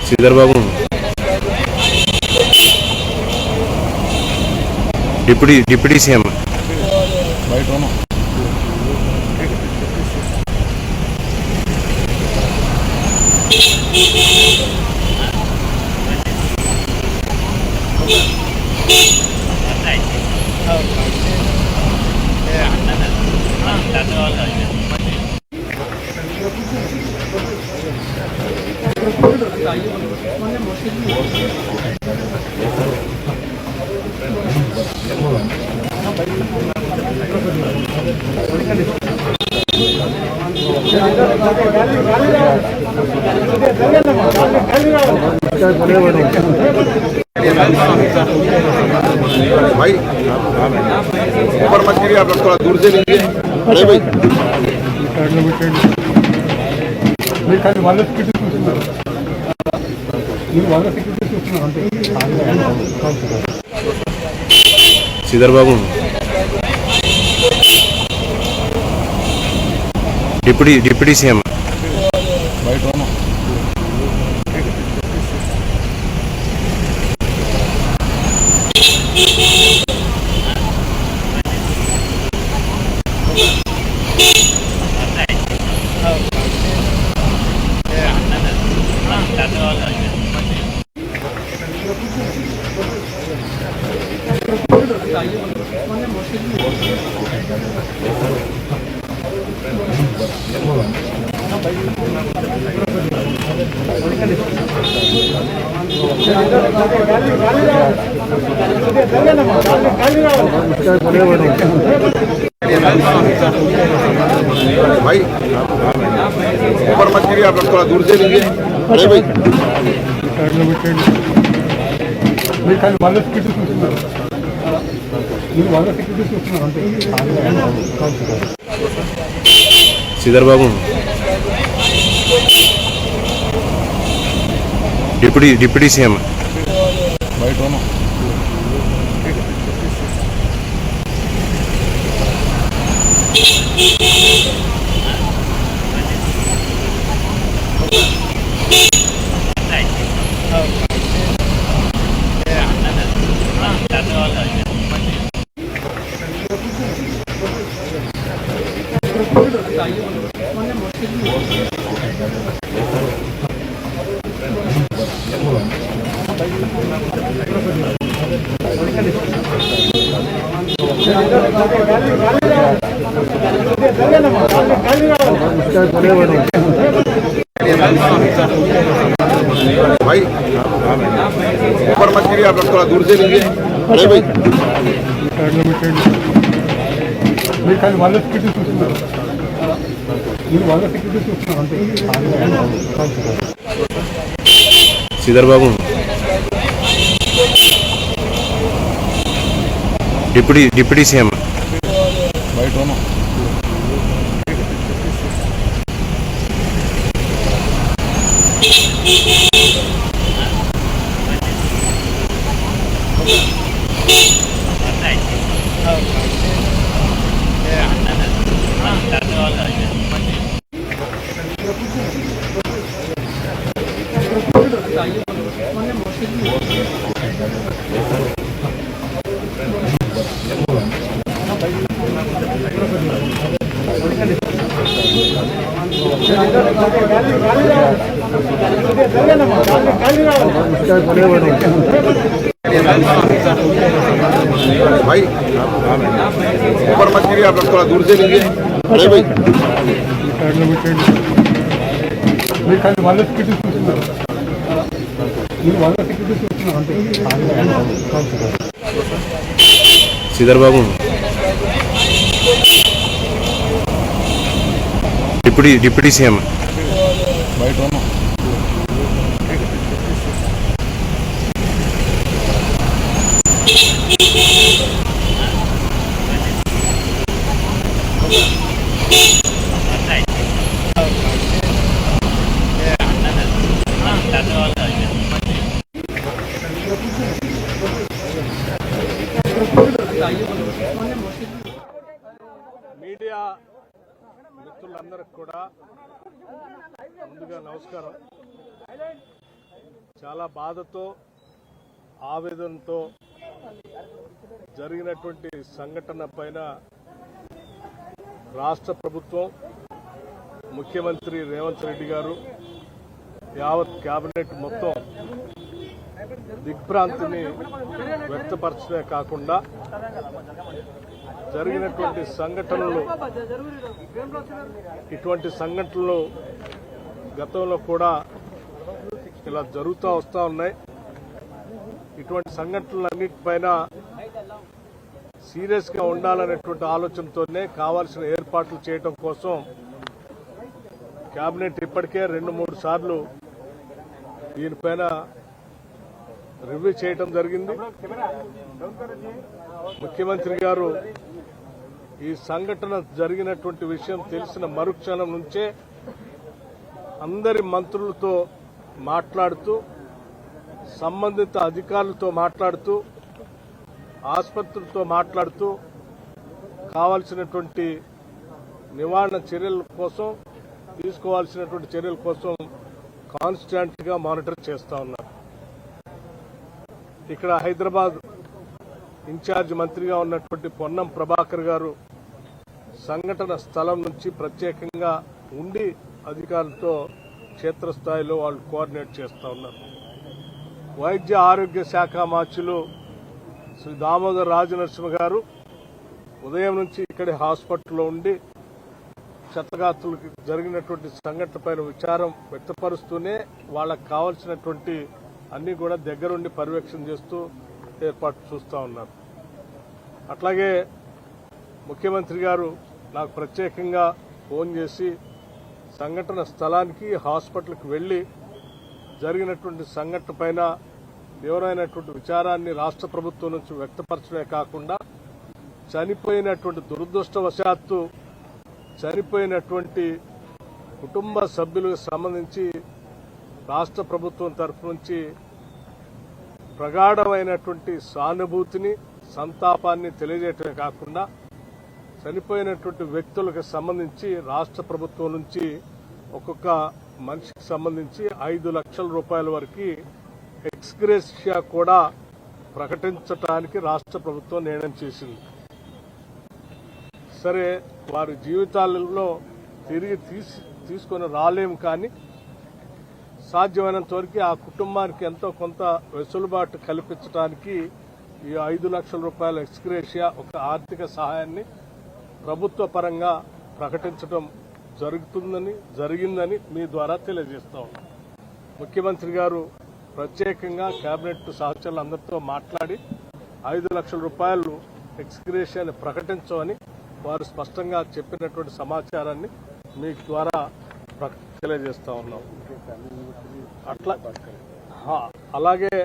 Sridhar Babu deputy CM भाई ऊपर मत गिरिए, आप लोग थोड़ा दूर से लीजिए। अरे भाई శ్రీధర్ బాబు డిప్యూటీ సీఎం भाई ऊपर मत गिरिए, आप लोग थोड़ा दूर से लीजिए। अरे भाई శ్రీధర్ బాబు డిప్యూటీ సీఎం भाई ऊपर मत गिरिए, आप लोग थोड़ा दूर से लीजिए। अरे भाई శ్రీధర్ బాబు డిప్యూటీ సీఎం भाई ऊपर मत गिरिए, आप लोग थोड़ा दूर से लीजिए। अरे भाई Sridhar Babu deputy CM media మిత్రులందరికీ కూడా ముందుగా నమస్కారం. చాలా బాధతో ఆవేదనతో జరిగినటువంటి సంఘటన పైన రాష్ట్ర ప్రభుత్వం, ముఖ్యమంత్రి రేవంత్ రెడ్డి గారు, యావత్ కేబినెట్ మొత్తం దిగ్భ్రాంతిని వ్యక్తపరచడమే కాకుండా జరిగినటువంటి సంఘటనలు, ఇటువంటి సంఘటనలు గతంలో కూడా ఇలా జరుగుతూ వస్తూ ఉన్నాయి. ఇటువంటి సంఘటనలన్నిటిపైన సీరియస్ గా ఉండాలనేటువంటి ఆలోచనతోనే కావాల్సిన ఏర్పాట్లు చేయడం కోసం కేబినెట్ ఇప్పటికే 2-3 సార్లు దీనిపైన రివ్యూ చేయడం జరిగింది. ముఖ్యమంత్రి గారు ఈ సంఘటన జరిగినటువంటి విషయం తెలిసిన మరుక్షణం నుంచే అందరి మంత్రులతో మాట్లాడుతూ, సంబంధిత అధికారులతో మాట్లాడుతూ, ఆసుపత్రులతో మాట్లాడుతూ కావాల్సినటువంటి నివారణ చర్యల కోసం, తీసుకోవాల్సినటువంటి చర్యల కోసం కాన్స్టాంట్ గా మానిటర్ చేస్తా ఉన్నారు. ఇక్కడ హైదరాబాద్ ఇన్ఛార్జ్ మంత్రిగా ఉన్నటువంటి పొన్నం ప్రభాకర్ గారు సంఘటన స్థలం నుంచి ప్రత్యేకంగా ఉండి అధికారులతో క్షేత్రస్థాయిలో వాళ్ళు కోఆర్డినేట్ చేస్తా ఉన్నారు. వైద్య ఆరోగ్య శాఖ మార్చులు శ్రీ దామోదర్ రాజనరసింహ గారు ఉదయం నుంచి ఇక్కడే హాస్పిటల్లో ఉండి క్షతగాత్రులకు జరిగినటువంటి సంఘటన పైన విచారం వ్యక్తపరుస్తూనే వాళ్ళకు కావాల్సినటువంటి అన్ని కూడా దగ్గరుండి పర్యవేక్షణ చేస్తూ ఏర్పాటు చూస్తూ ఉన్నారు. అట్లాగే ముఖ్యమంత్రి గారు నాకు ప్రత్యేకంగా ఫోన్ చేసి సంఘటన స్థలానికి, హాస్పిటల్కి వెళ్లి జరిగినటువంటి సంఘటన పైన తీవ్రమైనటువంటి విచారాన్ని రాష్ట్ర ప్రభుత్వం నుంచి వ్యక్తపరచడమే కాకుండా చనిపోయినటువంటి దురదృష్టవశాత్తు చనిపోయినటువంటి కుటుంబ సభ్యులకు సంబంధించి రాష్ట్ర ప్రభుత్వం తరఫు నుంచి ప్రగాఢమైనటువంటి సానుభూతిని, సంతాపాన్ని తెలియజేయటమే కాకుండా చనిపోయినటువంటి వ్యక్తులకు సంబంధించి రాష్ట్ర ప్రభుత్వం నుంచి ఒక్కొక్క మనిషికి సంబంధించి 5 లక్షల రూపాయల వరకు ఎక్స్గ్రేషియా కూడా ప్రకటించడానికి రాష్ట్ర ప్రభుత్వం నిర్ణయం చేసింది. సరే, వారి జీవితాలలో తిరిగి తీసుకొని రాలేము, కానీ సాధ్యమైనంత వరకు ఆ కుటుంబానికి ఎంతో కొంత వెసులుబాటు కల్పించడానికి ఈ 5 లక్షల రూపాయల ఎక్స్గ్రేషియా ఒక ఆర్థిక సహాయాన్ని ప్రభుత్వ పరంగా ప్రకటించడం జరిగిందని మీ ద్వారా తెలియజేస్తా ఉన్నాం. ముఖ్యమంత్రి గారు ప్రత్యేకంగా కేబినెట్ సహచరులందరితో మాట్లాడి 5 లక్షల రూపాయలు ఎక్స్గ్రేషియాని ప్రకటించమని వారు స్పష్టంగా చెప్పినటువంటి సమాచారాన్ని మీ ద్వారా తెలియజేస్తా ఉన్నాం. అలాగే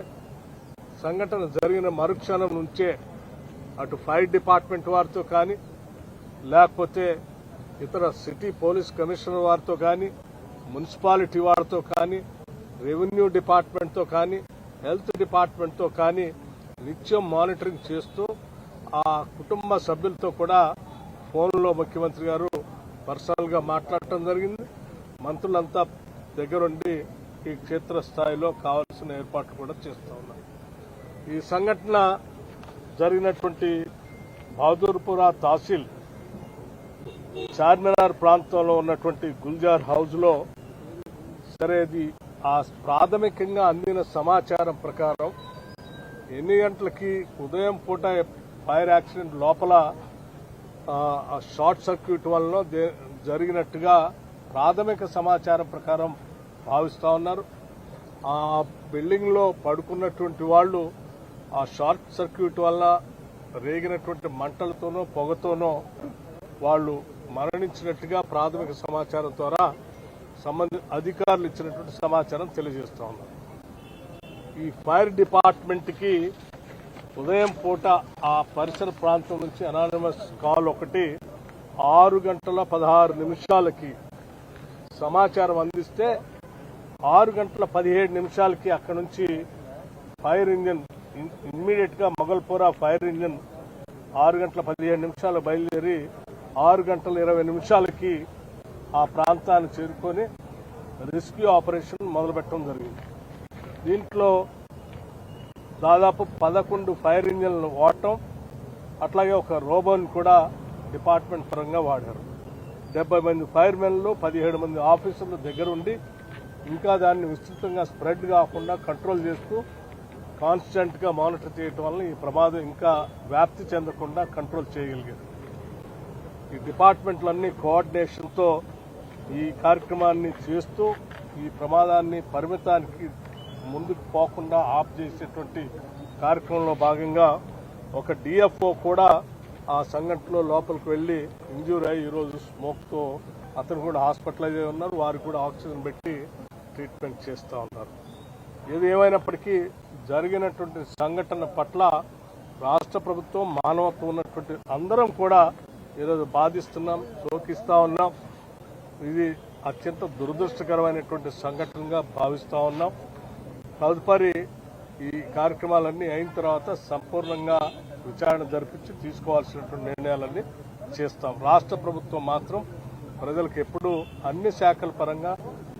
సంఘటన జరిగిన మరుక్షణం నుంచే అటు ఫైర్ డిపార్ట్మెంట్ వారితో కానీ, లేకపోతే ఇతర సిటీ పోలీస్ కమిషనర్ వారితో కానీ, మున్సిపాలిటీ వారితో కానీ, రెవెన్యూ డిపార్ట్మెంట్తో కానీ, హెల్త్ డిపార్ట్మెంట్తో కానీ నిత్యం మానిటరింగ్ చేస్తూ ఆ కుటుంబ సభ్యులతో కూడా ఫోన్లో ముఖ్యమంత్రి గారు పర్సనల్గా మాట్లాడటం జరిగింది. మంత్రులంతా దగ్గరుండి ఈ క్షేత్రస్థాయిలో కావాల్సిన ఏర్పాట్లు కూడా చేస్తూ ఉన్నారు. ఈ సంఘటన జరిగినటువంటి బహదూర్పురా తహసీల్ చార్మినార్ ప్రాంతంలో ఉన్నటువంటి గుల్జార్ హౌస్ లో సరే, ఇది ఆ ప్రాథమికంగా అందిన సమాచారం ప్రకారం ఎన్ని గంటలకి ఉదయం పూట ఫైర్ యాక్సిడెంట్ లోపల షార్ట్ సర్క్యూట్ వల్ల జరిగినట్టుగా ప్రాథమిక సమాచారం ప్రకారం భావిస్తా ఉన్నారు. ఆ బిల్డింగ్ లో పడుకున్నటువంటి వాళ్ళు ఆ షార్ట్ సర్క్యూట్ వల్ల రేగినటువంటి మంటలతోనో పొగతోనో వాళ్ళు మరణించినట్టుగా ప్రాథమిక సమాచారం ద్వారా సంబంధిత అధికారులు ఇచ్చినటువంటి సమాచారం తెలియజేస్తా ఉన్నారు. ఈ ఫైర్ డిపార్ట్మెంట్ కి ఉదయం పూట ఆ పరిసర ప్రాంతం నుంచి అనానిమస్ కాల్ ఒకటి 6:16 సమాచారం అందిస్తే 6:17 అక్కడి నుంచి ఫైర్ ఇంజిన్ ఇమ్మీడియట్ గా మొగల్పురా ఫైర్ ఇంజిన్ 6:17 బయలుదేరి 6:20 ఆ ప్రాంతాన్ని చేరుకొని రెస్క్యూ ఆపరేషన్ మొదలుపెట్టడం జరిగింది. దీంట్లో దాదాపు 11 ఫైర్ ఇంజిన్లను వాడటం, అట్లాగే ఒక రోబోని కూడా డిపార్ట్మెంట్ పరంగా వాడారు. 70 మంది ఫైర్మెన్లు, 17 మంది ఆఫీసర్లు దగ్గరుండి ఇంకా దాన్ని విస్తృతంగా స్ప్రెడ్ కాకుండా కంట్రోల్ చేస్తూ కాన్స్టెంట్ గా మానిటర్ చేయడం వల్ల ఈ ప్రమాదం ఇంకా వ్యాప్తి చెందకుండా కంట్రోల్ చేయగలిగారు. ఈ డిపార్ట్మెంట్లన్నీ కోఆర్డినేషన్తో ఈ కార్యక్రమాన్ని చేస్తూ ఈ ప్రమాదాన్ని పరిమితానికి ముందుకు పోకుండా ఆఫ్ చేసేటువంటి కార్యక్రమంలో భాగంగా ఒక డిఎఫ్ఓ కూడా ఆ సంఘటనలో లోపలికి వెళ్లి ఇంజ్యూర్ అయ్యి ఈరోజు స్మోక్తో అతను కూడా హాస్పిటలైజ్ అయి ఉన్నారు. వారికి కూడా ఆక్సిజన్ పెట్టి ట్రీట్మెంట్ చేస్తూ ఉన్నారు. ఏది ఏమైనప్పటికీ జరిగినటువంటి సంఘటన పట్ల రాష్ట్ర ప్రభుత్వం, మానవత్వం ఉన్నటువంటి అందరం కూడా ఈరోజు బాధిస్తున్నాం, శోకిస్తా ఉన్నాం. ఇది అత్యంత దురదృష్టకరమైనటువంటి సంఘటనగా భావిస్తా ఉన్నాం. తదుపరి ఈ కార్యక్రమాలన్నీ అయిన తర్వాత సంపూర్ణంగా విచారణ జరిపించి తీసుకోవాల్సినటువంటి నిర్ణయాలన్నీ చేస్తాం. రాష్ట్ర ప్రభుత్వం మాత్రం ప్రజలకు ఎప్పుడూ అన్ని శాఖల పరంగా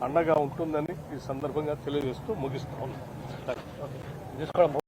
అండగా ఉంటుందని ఈ సందర్భంగా తెలియజేస్తూ ముగిస్తా ఉన్నాం.